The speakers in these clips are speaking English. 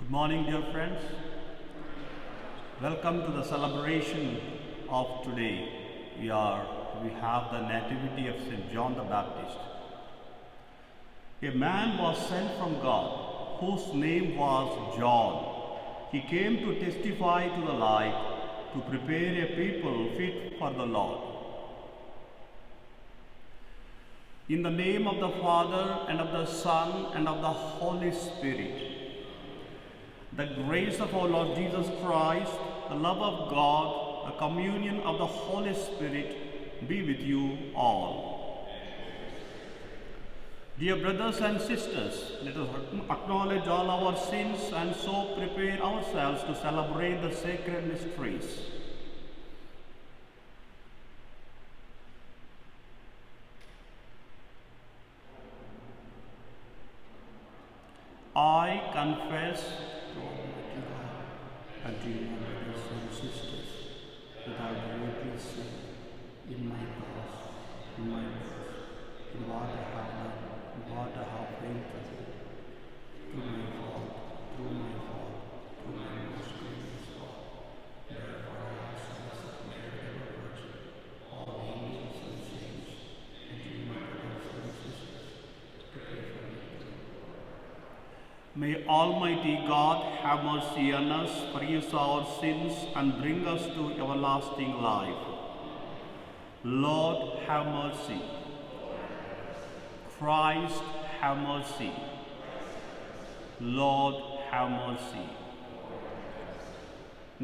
Good morning, dear friends. Welcome to the celebration of today. We have the nativity of St. John the Baptist. A man was sent from God, whose name was John. He came to testify to the light, to prepare a people fit for the Lord. In the name of the Father, and of the Son, and of the Holy Spirit. The grace of our Lord Jesus Christ, the love of God, the communion of the Holy Spirit be with you all. Dear brothers and sisters, let us acknowledge all our sins and so prepare ourselves to celebrate the sacred mysteries. I confess to Almighty God and to you, my brothers and sisters, that I have greatly sinned in my thoughts, in my words, in what I have done, in what I have failed to do, through my fault, through my most grievous fault. Therefore I also submit ever virgin, all angels and saints, and to you, my brothers and sisters, to pray for me. May Almighty God have mercy on us, forgive our sins, and bring us to everlasting life. Lord, have mercy. Christ, have mercy. Lord, have mercy.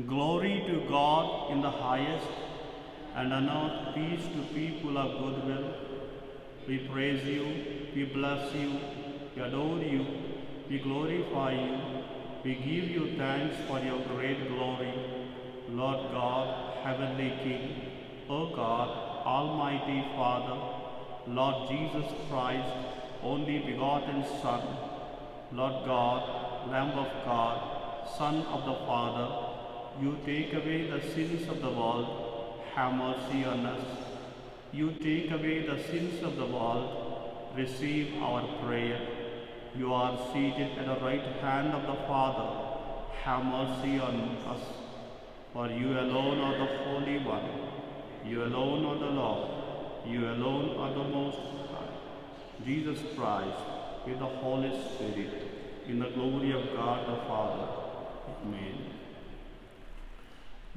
Glory to God in the highest, and on earth peace to people of good will. We praise you, we bless you, we adore you, we glorify you, we give you thanks for your great glory, Lord God, Heavenly King, O God, Almighty Father, Lord Jesus Christ, only begotten Son, Lord God, Lamb of God, Son of the Father, you take away the sins of the world, have mercy on us. You take away the sins of the world, receive our prayer. You are seated at the right hand of the Father, have mercy on us. For you alone are the Holy One, you alone are the Lord, you alone are the Most High. Jesus Christ, with the Holy Spirit, in the glory of God the Father. Amen.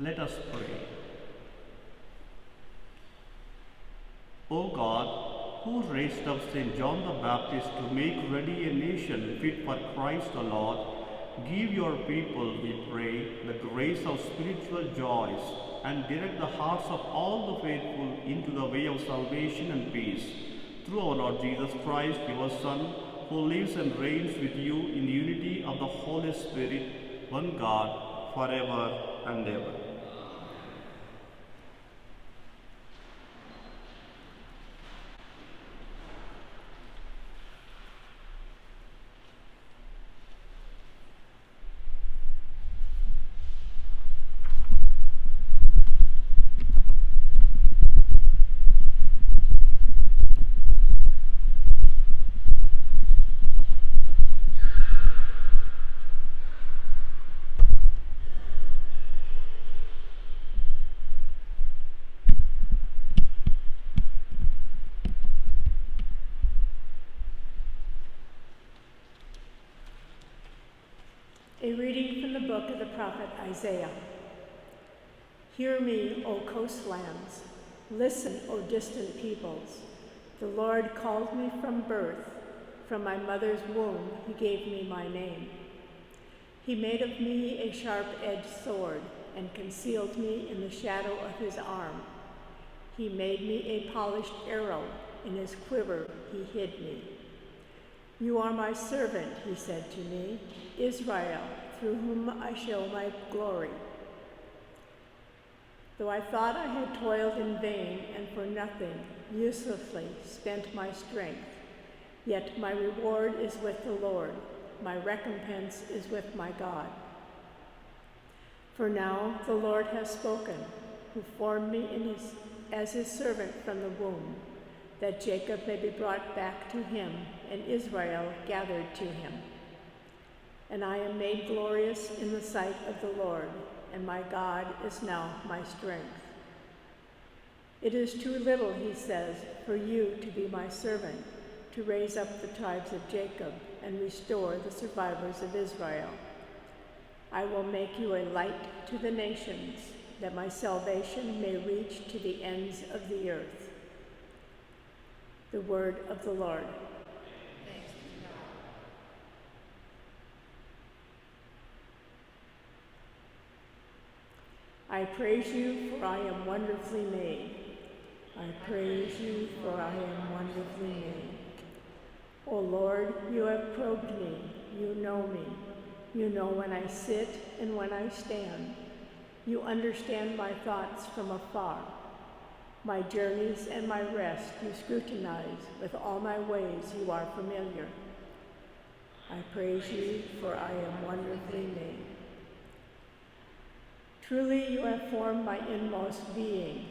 Let us pray. O God, who raised up St. John the Baptist to make ready a nation fit for Christ the Lord, give your people, we pray, the grace of spiritual joys and direct the hearts of all the faithful into the way of salvation and peace. Through our Lord Jesus Christ, your Son, who lives and reigns with you in the unity of the Holy Spirit, one God, forever and ever. A reading from the book of the prophet Isaiah. Hear me, O coastlands. Listen, O distant peoples. The Lord called me from birth. From my mother's womb, he gave me my name. He made of me a sharp-edged sword and concealed me in the shadow of his arm. He made me a polished arrow. In his quiver, he hid me. You are my servant, he said to me, Israel, through whom I show my glory. Though I thought I had toiled in vain and for nothing, uselessly spent my strength, yet my reward is with the Lord, my recompense is with my God. For now the Lord has spoken, who formed me as his servant from the womb, that Jacob may be brought back to him and Israel gathered to him. and I am made glorious in the sight of the Lord, and my God is now my strength. It is too little, he says, for you to be my servant, to raise up the tribes of Jacob and restore the survivors of Israel. I will make you a light to the nations, that my salvation may reach to the ends of the earth. The word of the Lord. Thanks be to God. I praise you, for I am wonderfully made. I praise you, for I am wonderfully made. O Lord, you have probed me. You know me. You know when I sit and when I stand. You understand my thoughts from afar. My journeys and my rest you scrutinize. With all my ways you are familiar. I praise you, for I am wonderfully made. Truly you have formed my inmost being.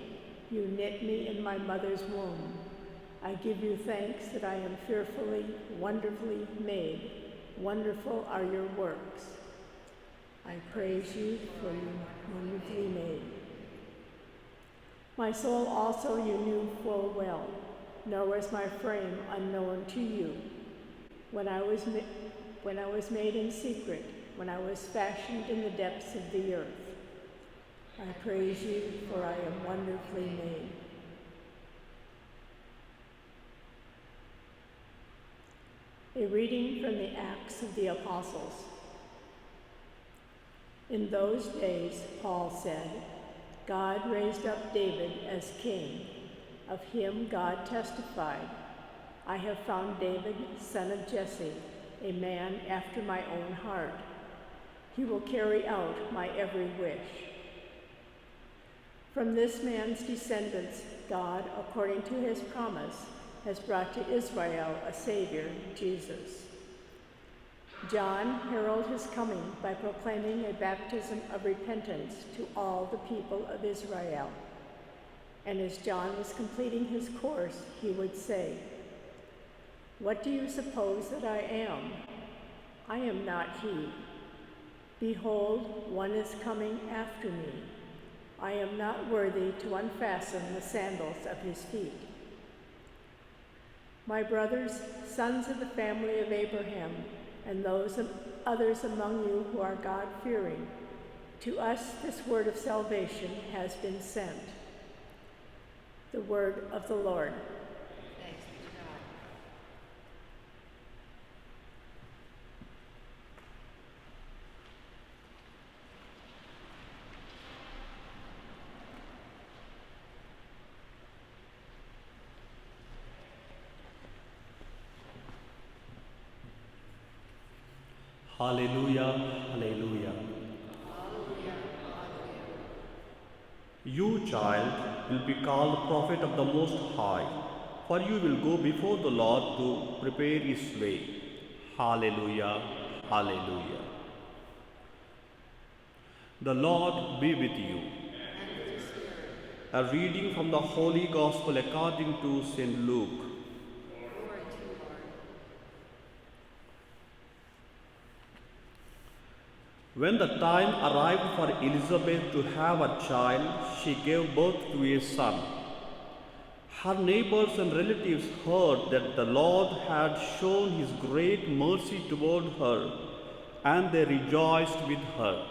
You knit me in my mother's womb. I give you thanks that I am fearfully, wonderfully made. Wonderful are your works. I praise you, for you are wonderfully made. My soul also you knew full well, nor was my frame unknown to you. When I was made in secret, when I was fashioned in the depths of the earth, I praise you, for I am wonderfully made. A reading from the Acts of the Apostles. In those days, Paul said, God raised up David as king. Of him God testified, I have found David, son of Jesse, a man after my own heart. He will carry out my every wish. From this man's descendants, God, according to his promise, has brought to Israel a Savior, Jesus. John heralded his coming by proclaiming a baptism of repentance to all the people of Israel. And as John was completing his course, he would say, What do you suppose that I am? I am not he. Behold, one is coming after me. I am not worthy to unfasten the sandals of his feet. My brothers, sons of the family of Abraham, and those others among you who are God-fearing, to us this word of salvation has been sent. The word of the Lord. Thanks be to God. Hallelujah, hallelujah. You, child, will be called prophet of the Most High, for you will go before the Lord to prepare his way. Hallelujah, hallelujah. The Lord be with you. And with your spirit. A reading from the Holy Gospel according to St. Luke. Glory to you, Lord. When the time arrived for Elizabeth to have a child, she gave birth to a son. Her neighbors and relatives heard that the Lord had shown his great mercy toward her, and they rejoiced with her.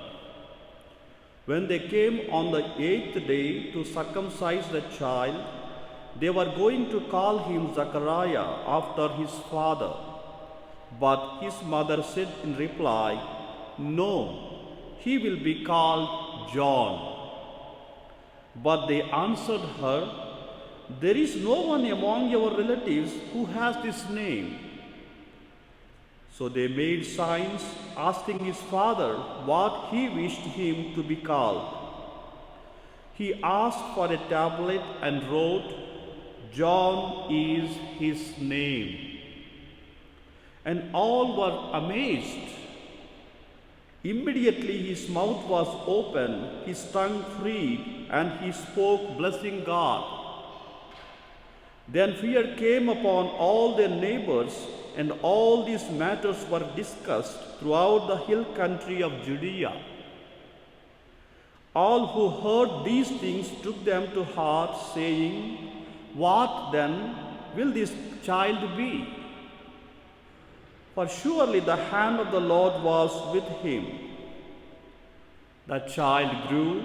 When they came on the 8th day to circumcise the child, they were going to call him Zechariah after his father. But his mother said in reply, No, he will be called John. But they answered her, There is no one among your relatives who has this name. So they made signs, asking his father what he wished him to be called. He asked for a tablet and wrote, John is his name. And all were amazed. Immediately his mouth was opened, his tongue freed, and he spoke, blessing God. Then fear came upon all their neighbors, and all these matters were discussed throughout the hill country of Judea. All who heard these things took them to heart, saying, "What then will this child be?" For surely the hand of the Lord was with him. The child grew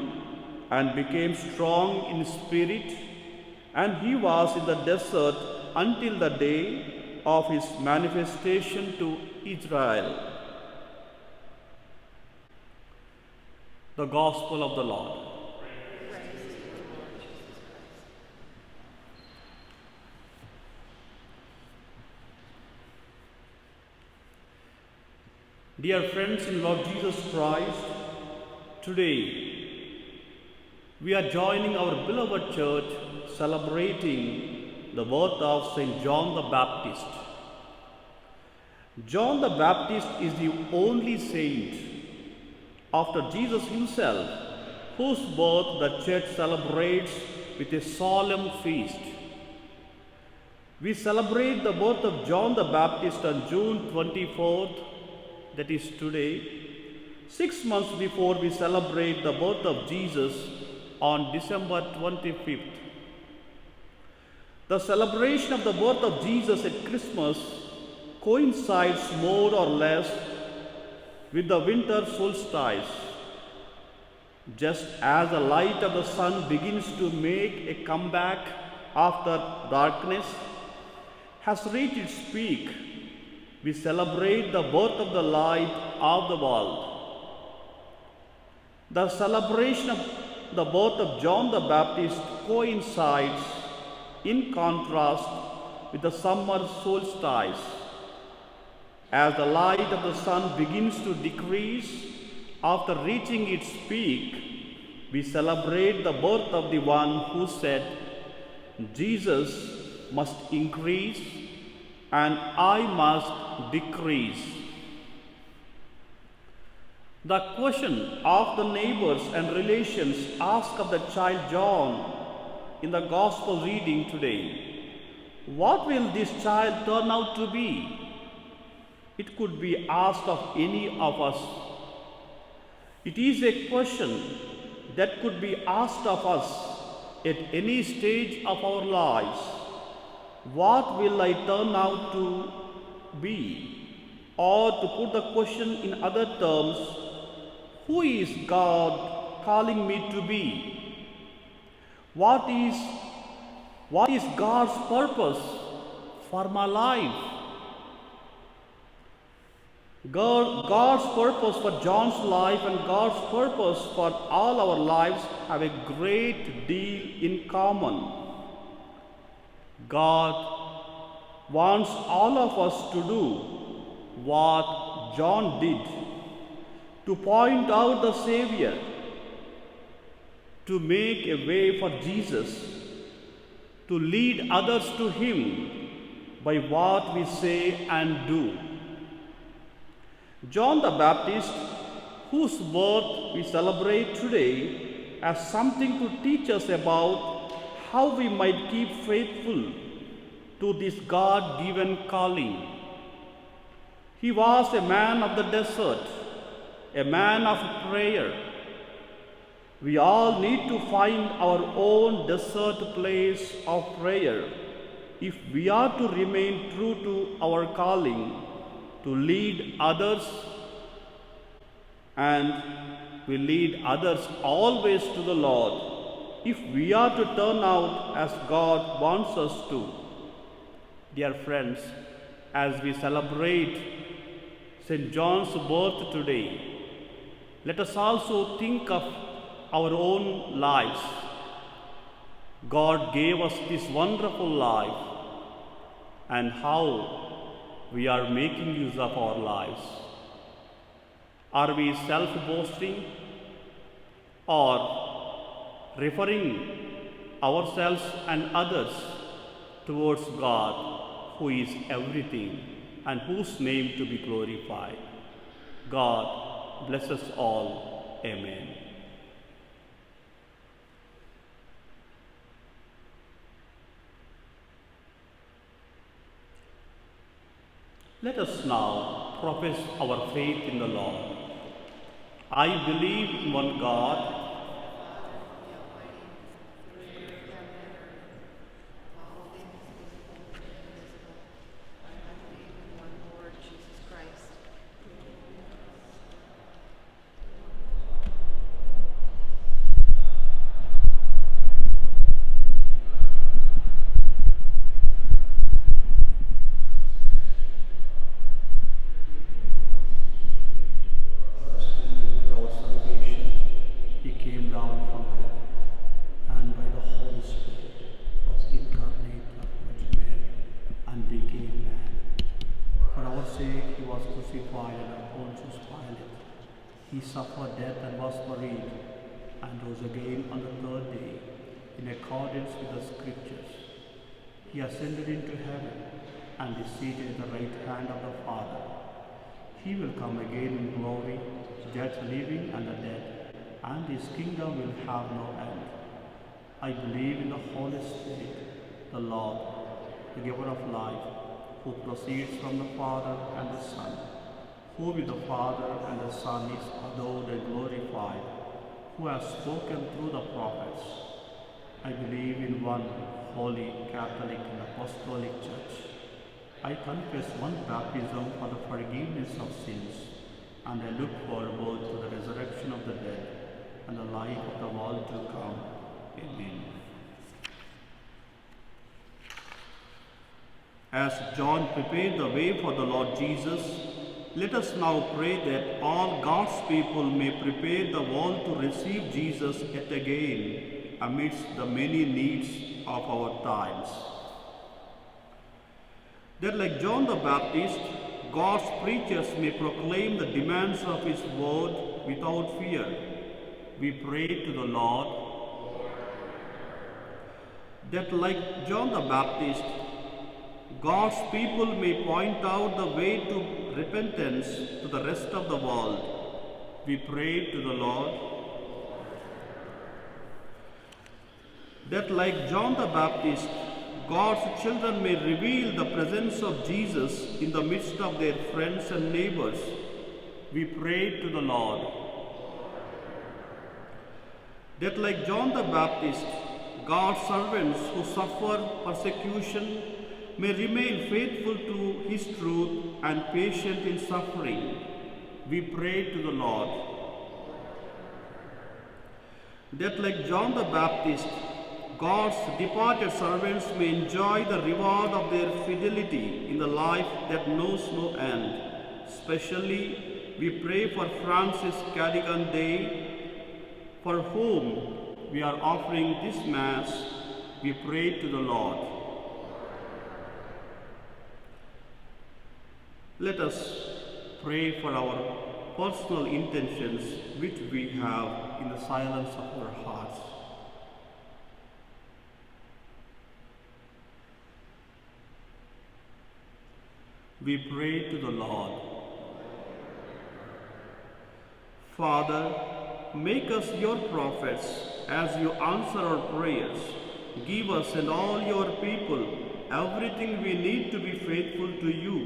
and became strong in spirit, and he was in the desert until the day of his manifestation to Israel. The Gospel of the Lord. Dear friends in Lord Jesus Christ, today we are joining our beloved church celebrating the birth of St. John the Baptist. John the Baptist is the only saint after Jesus himself whose birth the church celebrates with a solemn feast. We celebrate the birth of John the Baptist on June 24th, that is today, 6 months before we celebrate the birth of Jesus on December 25th. The celebration of the birth of Jesus at Christmas coincides more or less with the winter solstice. Just as the light of the sun begins to make a comeback after darkness has reached its peak, we celebrate the birth of the light of the world. The celebration of the birth of John the Baptist coincides in contrast with the summer solstice. As the light of the sun begins to decrease after reaching its peak, we celebrate the birth of the one who said, "Jesus must increase and I must decrease." The question of the neighbors and relations asked of the child John in the gospel reading today, what will this child turn out to be? It could be asked of any of us. It is a question that could be asked of us at any stage of our lives. What will I turn out to be? Or to put the question in other terms, who is God calling me to be? What is God's purpose for my life? God's purpose for John's life and God's purpose for all our lives have a great deal in common. God wants all of us to do what John did, to point out the Savior, to make a way for Jesus, to lead others to Him by what we say and do. John the Baptist, whose birth we celebrate today, has something to teach us about how we might keep faithful to this God-given calling. He was a man of the desert, a man of prayer. We all need to find our own desert place of prayer if we are to remain true to our calling to lead others, and we lead others always to the Lord if we are to turn out as God wants us to. Dear friends, as we celebrate St. John's birth today, let us also think of our own lives. God gave us this wonderful life, and how we are making use of our lives. Are we self-boasting or referring ourselves and others towards God, who is everything and whose name to be glorified? God bless us all. Amen. Let us now profess our faith in the Lord. I believe in one God, for our salvation. He came down from heaven and by the Holy Spirit was incarnate of Virgin Mary and became man. For our sake he was crucified under Pontius Pilate. He suffered death and was buried and rose again on the third day in accordance with the Scriptures. He ascended into heaven and is seated at the right hand of the Father. He will come again in glory to judge the living and the dead, and his kingdom will have no end. I believe in the Holy Spirit, the Lord, the giver of life, who proceeds from the Father and the Son, who with the Father and the Son is adored and glorified, who has spoken through the prophets. I believe in one holy, Catholic, and Apostolic Church. I confess one baptism for the forgiveness of sins, and I look forward to the resurrection of the dead and the life of the world to come. Amen. As John prepared the way for the Lord Jesus, let us now pray that all God's people may prepare the world to receive Jesus yet again amidst the many needs of our times. That like John the Baptist, God's preachers may proclaim the demands of his word without fear. We pray to the Lord. That like John the Baptist, God's people may point out the way to repentance to the rest of the world. We pray to the Lord. That like John the Baptist, God's children may reveal the presence of Jesus in the midst of their friends and neighbors. We pray to the Lord. That like John the Baptist, God's servants who suffer persecution may remain faithful to his truth and patient in suffering. We pray to the Lord. That like John the Baptist, God's departed servants may enjoy the reward of their fidelity in the life that knows no end. Especially, we pray for Francis Cadogan Day, for whom we are offering this Mass. We pray to the Lord. Let us pray for our personal intentions which we have in the silence of our hearts. We pray to the Lord. Father, make us your prophets as you answer our prayers. Give us and all your people everything we need to be faithful to you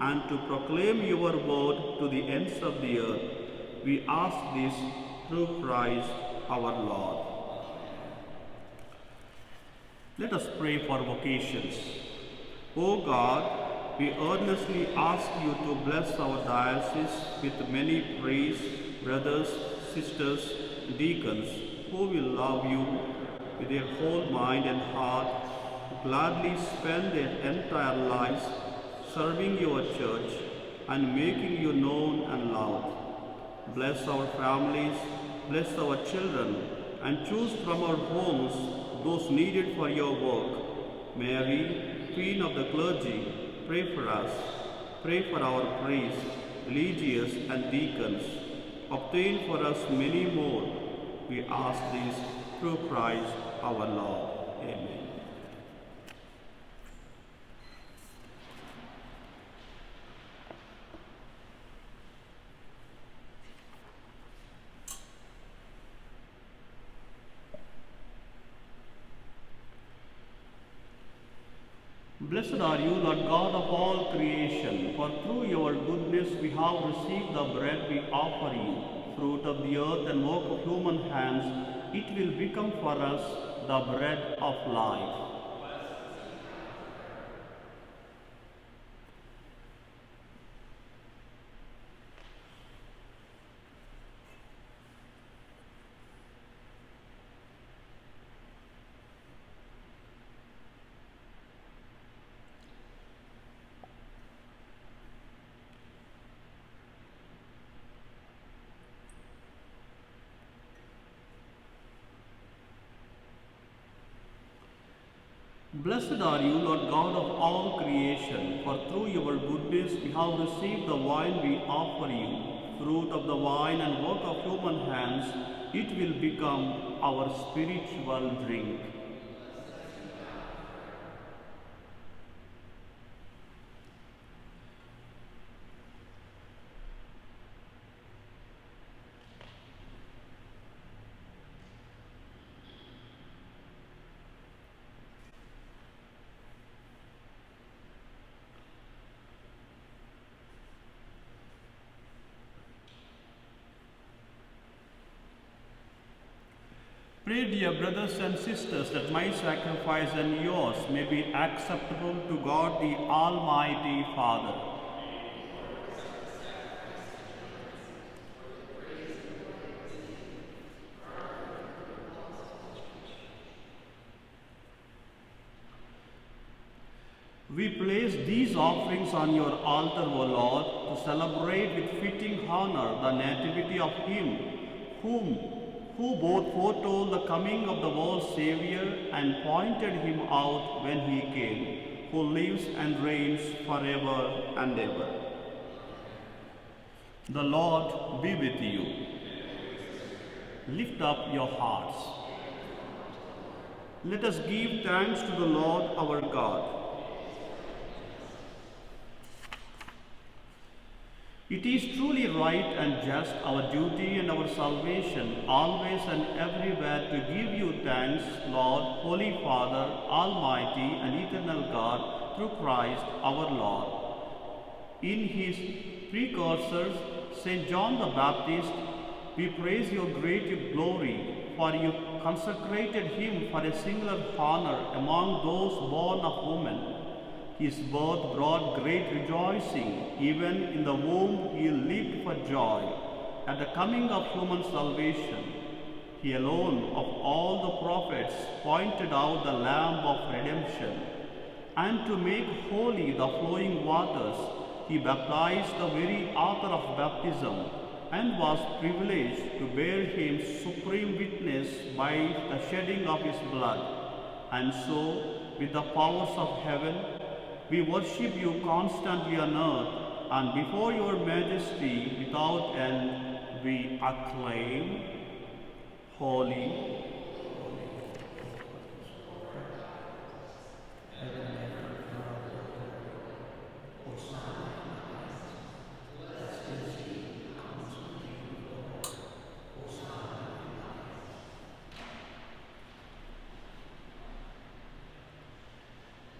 and to proclaim your word to the ends of the earth. We ask this through Christ our Lord. Let us pray for vocations. O God, we earnestly ask you to bless our diocese with many priests, brothers, sisters, deacons who will love you with their whole mind and heart, who gladly spend their entire lives serving your church and making you known and loved. Bless our families, bless our children, and choose from our homes those needed for your work. Mary, Queen of the clergy, pray for us. Pray for our priests, religious, and deacons. Obtain for us many more. We ask this through Christ our Lord. Amen. Blessed are you, Lord God of all creation, for through your goodness we have received the bread we offer you, fruit of the earth and work of human hands. It will become for us the bread of life. Blessed are you, Lord God of all creation, for through your goodness we have received the wine we offer you, fruit of the vine and work of human hands. It will become our spiritual drink. Pray, dear brothers and sisters, that my sacrifice and yours may be acceptable to God the Almighty Father. We place these offerings on your altar, O Lord, to celebrate with fitting honor the nativity of Him who both foretold the coming of the world's Savior and pointed Him out when He came, who lives and reigns forever and ever. The Lord be with you. Lift up your hearts. Let us give thanks to the Lord our God. It is truly right and just, our duty and our salvation, always and everywhere, to give you thanks, Lord, Holy Father, Almighty and eternal God, through Christ our Lord. In his precursors, St. John the Baptist, we praise your great glory, for you consecrated him for a singular honor among those born of woman. His birth brought great rejoicing. Even in the womb he leaped for joy. At the coming of human salvation, he alone of all the prophets pointed out the Lamb of redemption. And to make holy the flowing waters, he baptized the very author of baptism, and was privileged to bear him supreme witness by the shedding of his blood. And so, with the powers of heaven, we worship you constantly on earth, and before your majesty without end we acclaim, Holy,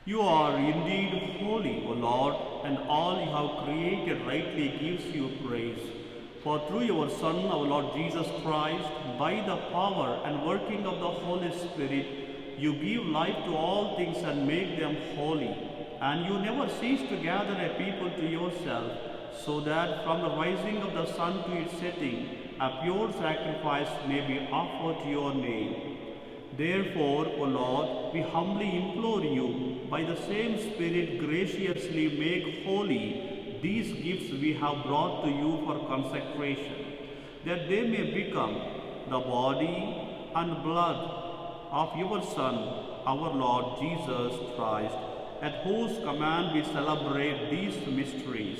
you are indeed holy, O Lord, and all you have created rightly gives you praise. For through your Son, our Lord Jesus Christ, by the power and working of the Holy Spirit, you give life to all things and make them holy. And you never cease to gather a people to yourself, so that from the rising of the sun to its setting, a pure sacrifice may be offered to your name. Therefore, O Lord, we humbly implore you, by the same Spirit graciously make holy these gifts we have brought to you for consecration, that they may become the body and blood of your Son, our Lord Jesus Christ, at whose command we celebrate these mysteries.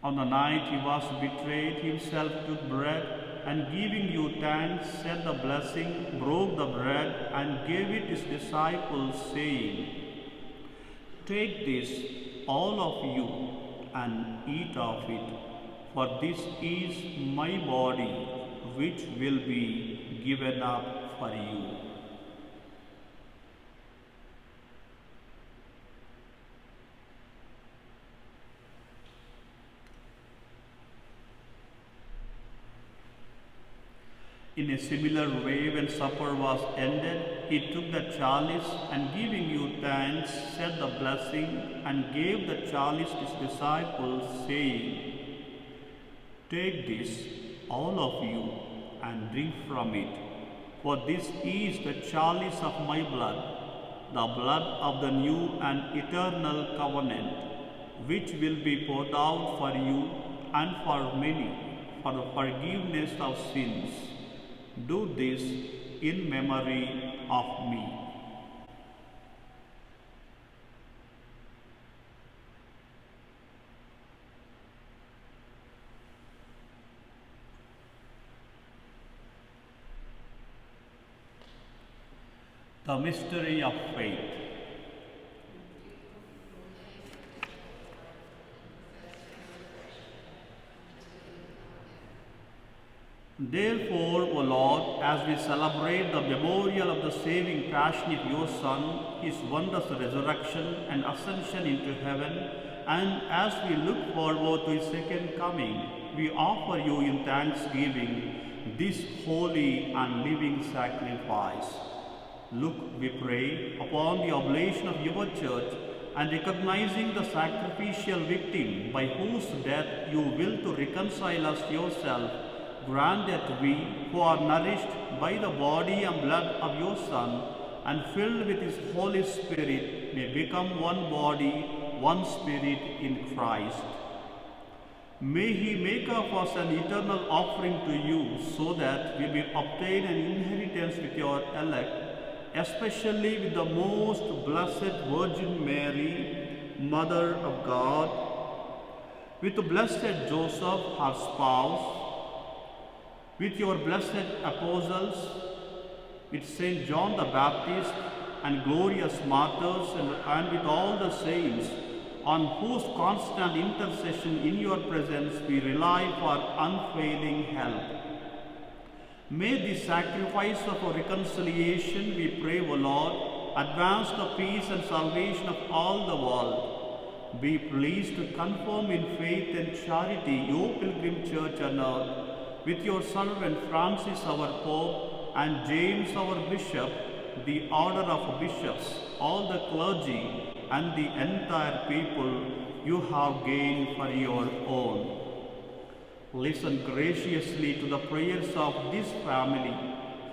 On the night he was betrayed, himself took bread, and giving you thanks, said the blessing, broke the bread, and gave it his disciples, saying, "Take this, all of you, and eat of it, for this is my body, which will be given up for you." In a similar way, when supper was ended, he took the chalice and giving you thanks, said the blessing and gave the chalice to his disciples, saying, "Take this, all of you, and drink from it, for this is the chalice of my blood, the blood of the new and eternal covenant, which will be poured out for you and for many for the forgiveness of sins. Do this in memory of me." The mystery of faith. Therefore, O Lord, as we celebrate the memorial of the saving passion of your Son, his wondrous resurrection and ascension into heaven, and as we look forward to his second coming, we offer you in thanksgiving this holy and living sacrifice. Look, we pray, upon the oblation of your church, and recognizing the sacrificial victim by whose death you will to reconcile us to yourself, grant that we, who are nourished by the body and blood of your Son, and filled with his Holy Spirit, may become one body, one spirit in Christ. May he make of us an eternal offering to you, so that we may obtain an inheritance with your elect, especially with the most blessed Virgin Mary, Mother of God, with the blessed Joseph, her spouse, with your blessed apostles, with Saint John the Baptist and glorious martyrs, and with all the saints, on whose constant intercession in your presence we rely for unfailing help. May this sacrifice of our reconciliation, we pray, O Lord, advance the peace and salvation of all the world. Be pleased to confirm in faith and charity your pilgrim church on earth, with your servant Francis our Pope and James our Bishop, the order of bishops, all the clergy, and the entire people you have gained for your own. Listen graciously to the prayers of this family,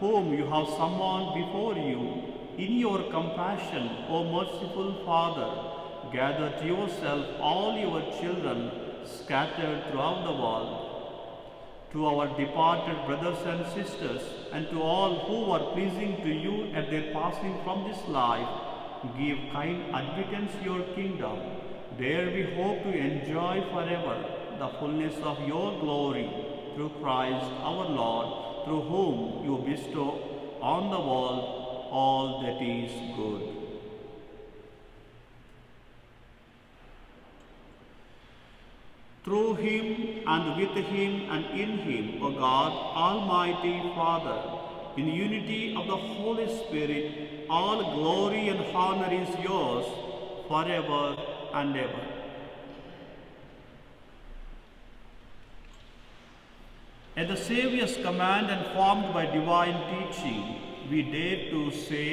whom you have summoned before you. In your compassion, O merciful Father, gather to yourself all your children scattered throughout the world. To our departed brothers and sisters, and to all who are pleasing to you at their passing from this life, give kind admittance to your kingdom. There we hope to enjoy forever the fullness of your glory, through Christ our Lord, through whom you bestow on the world all that is good. Through him, and with him, and in him, O God, Almighty Father, in unity of the Holy Spirit, all glory and honor is yours forever and ever. At the Saviour's command and formed by divine teaching, we dare to say,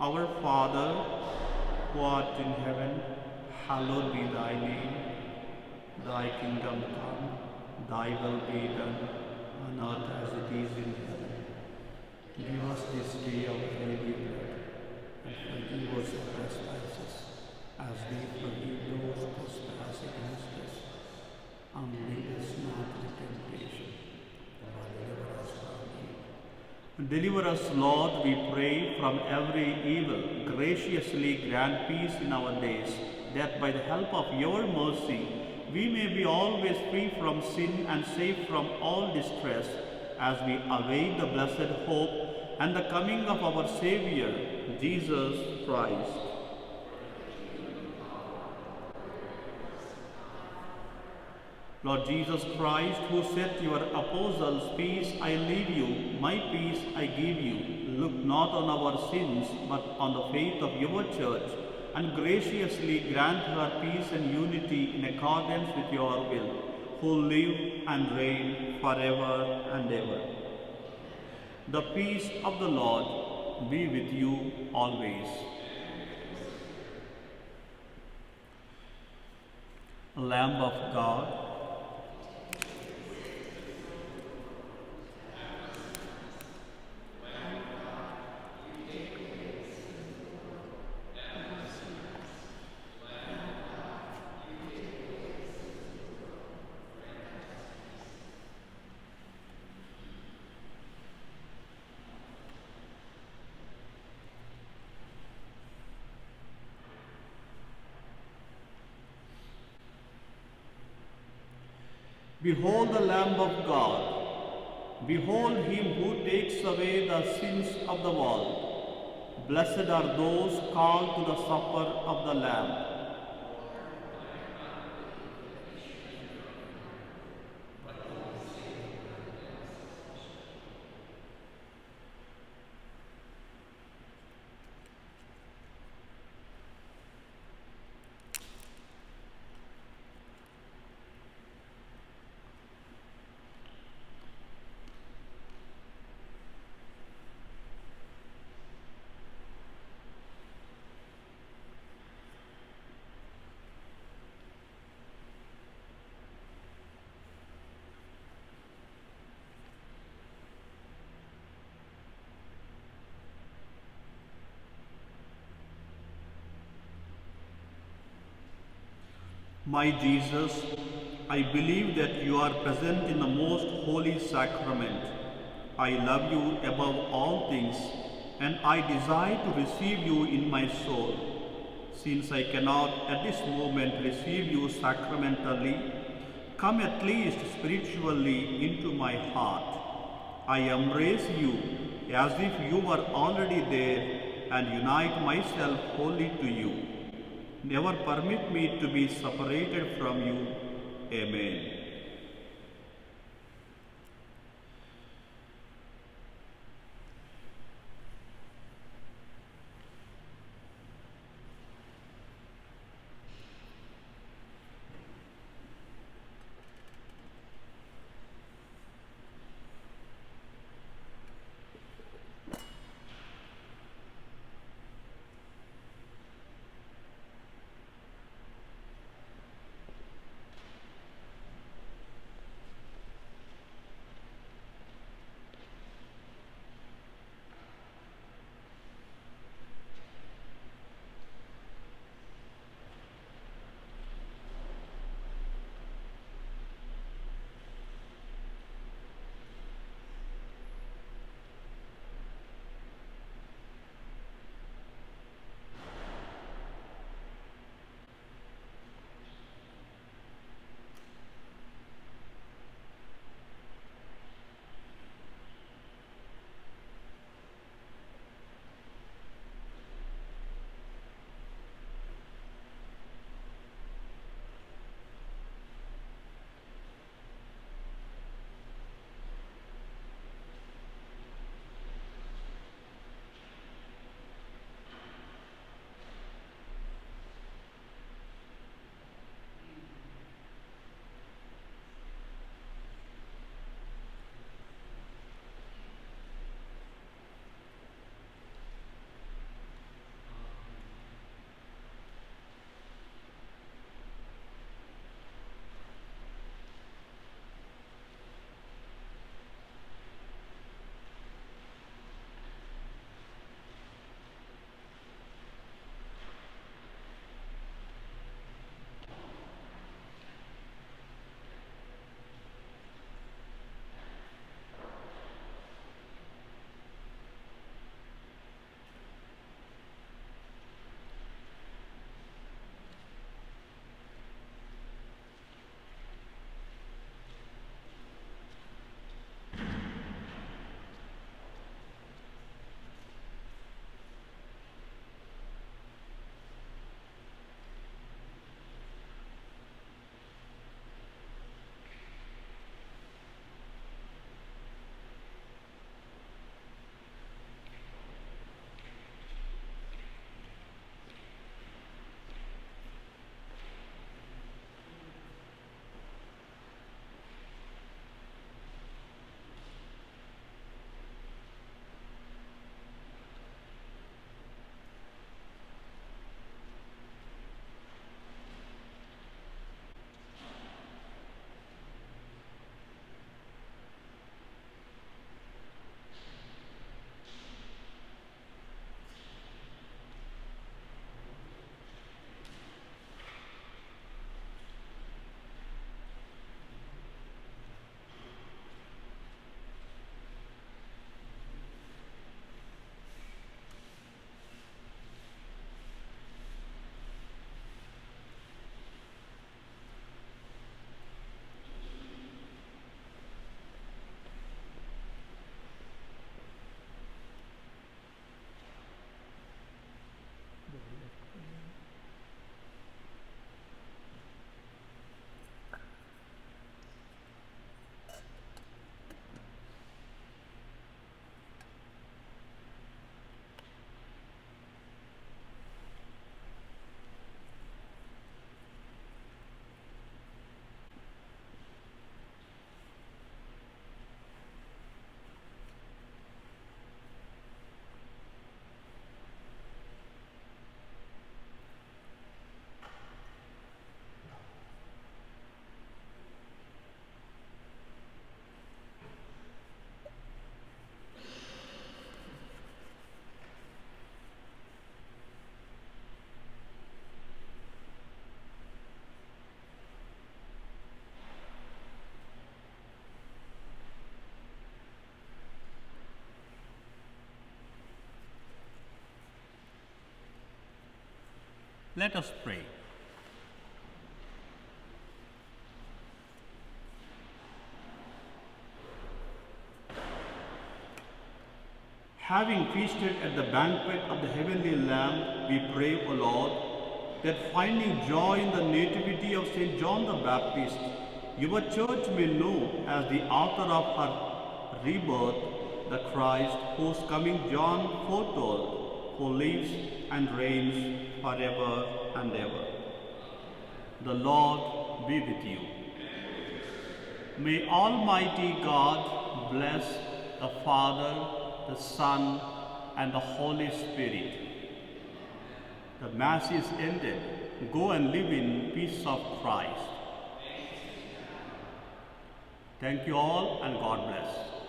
Our Father, who art in heaven, hallowed be thy name. Thy kingdom come, thy will be done, on earth as it is in heaven. Give us this day our daily bread, and forgive us our trespasses, as we forgive those who trespass against us. And lead us not into temptation, but deliver us from evil. Deliver us, Lord, we pray, from every evil. Graciously grant peace in our days, that by the help of your mercy, we may be always free from sin and safe from all distress, as we await the blessed hope and the coming of our Savior, Jesus Christ. Lord Jesus Christ, who said to your apostles, "Peace I leave you, my peace I give you," look not on our sins, but on the faith of your church, and graciously grant her peace and unity in accordance with your will, who live and reign forever and ever. The peace of the Lord be with you always. Lamb of God, behold the Lamb of God. Behold him who takes away the sins of the world. Blessed are those called to the supper of the Lamb. My Jesus, I believe that you are present in the most holy sacrament. I love you above all things, and I desire to receive you in my soul. Since I cannot at this moment receive you sacramentally, come at least spiritually into my heart. I embrace you as if you were already there and unite myself wholly to you. Never permit me to be separated from you. Amen. Let us pray. Having feasted at the banquet of the heavenly Lamb, we pray, O Lord, that finding joy in the nativity of St. John the Baptist, your church may know as the author of her rebirth the Christ whose coming John foretold, who lives and reigns forever and ever. The Lord be with you. May Almighty God bless the Father, the Son, and the Holy Spirit. The Mass is ended. Go and live in peace of Christ. Thank you all, and God bless.